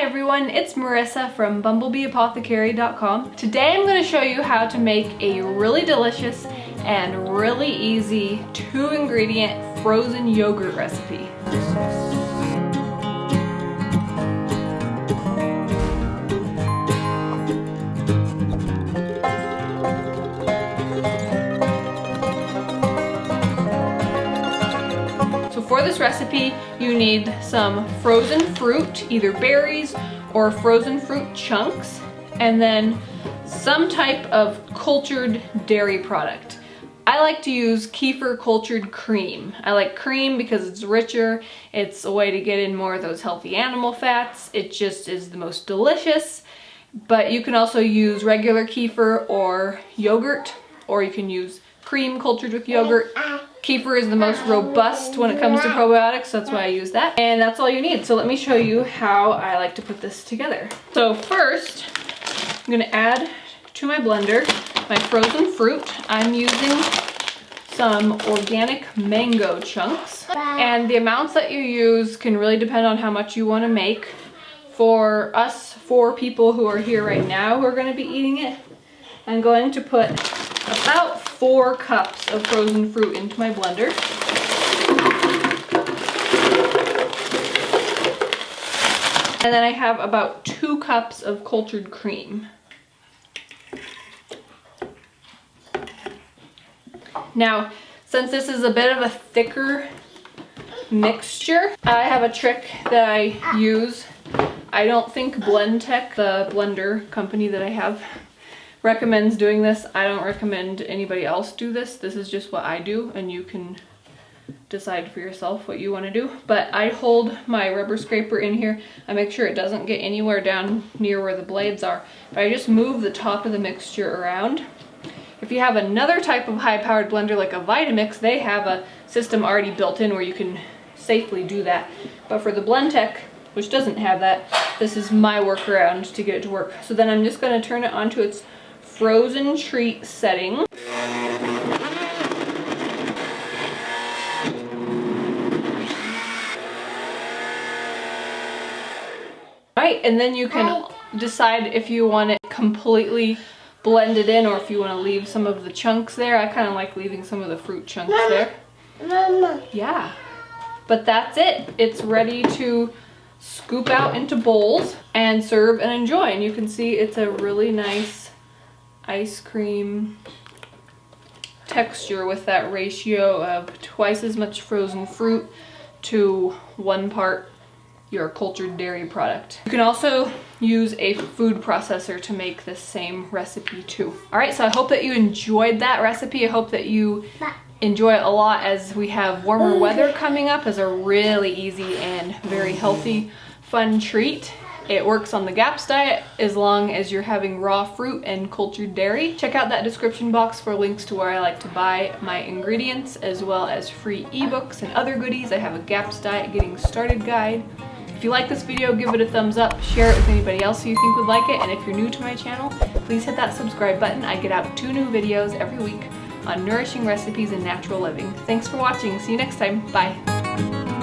everyone, it's Marissa from bumblebeeapothecary.com. Today I'm going to show you how to make a really delicious and really easy 2-ingredient frozen yogurt recipe. For this recipe, you need some frozen fruit, either berries or frozen fruit chunks, and then some type of cultured dairy product. I like to use kefir cultured cream. I like cream because it's richer, it's a way to get in more of those healthy animal fats, it just is the most delicious. But you can also use regular kefir or yogurt, or you can use cream cultured with yogurt. Kefir is the most robust when it comes to probiotics, so that's why I use that. And that's all you need. So let me show you how I like to put this together. So first, I'm gonna add to my blender my frozen fruit. I'm using some organic mango chunks. And the amounts that you use can really depend on how much you wanna make. For us 4 people who are here right now who are gonna be eating it, I'm going to put about 4 cups of frozen fruit into my blender. And then I have about 2 cups of cultured cream. Now, since this is a bit of a thicker mixture, I have a trick that I use. I don't think Blendtec, the blender company that I have, recommends doing this. I don't recommend anybody else do this. This is just what I do, and you can decide for yourself what you want to do. But I hold my rubber scraper in here. I make sure it doesn't get anywhere down near where the blades are. But I just move the top of the mixture around. If you have another type of high-powered blender like a Vitamix, they have a system already built in where you can safely do that. But for the Blendtec, which doesn't have that, this is my workaround to get it to work. So then I'm just going to turn it onto its frozen treat setting. Alright, and then you can decide if you want it completely blended in or if you want to leave some of the chunks there. I kind of like leaving some of the fruit chunks there. Mama. Yeah, but that's it. It's ready to scoop out into bowls and serve and enjoy. And you can see it's a really nice ice cream texture with that ratio of twice as much frozen fruit to 1 part your cultured dairy product. You can also use a food processor to make this same recipe too. Alright, so I hope that you enjoyed that recipe. I hope that you enjoy it a lot as we have warmer weather coming up as a really easy and very healthy, fun treat. It works on the GAPS diet as long as you're having raw fruit and cultured dairy. Check out that description box for links to where I like to buy my ingredients, as well as free ebooks and other goodies. I have a GAPS diet getting started guide. If you like this video, give it a thumbs up, share it with anybody else who you think would like it, and if you're new to my channel, please hit that subscribe button. I get out 2 new videos every week on nourishing recipes and natural living. Thanks for watching. See you next time. Bye.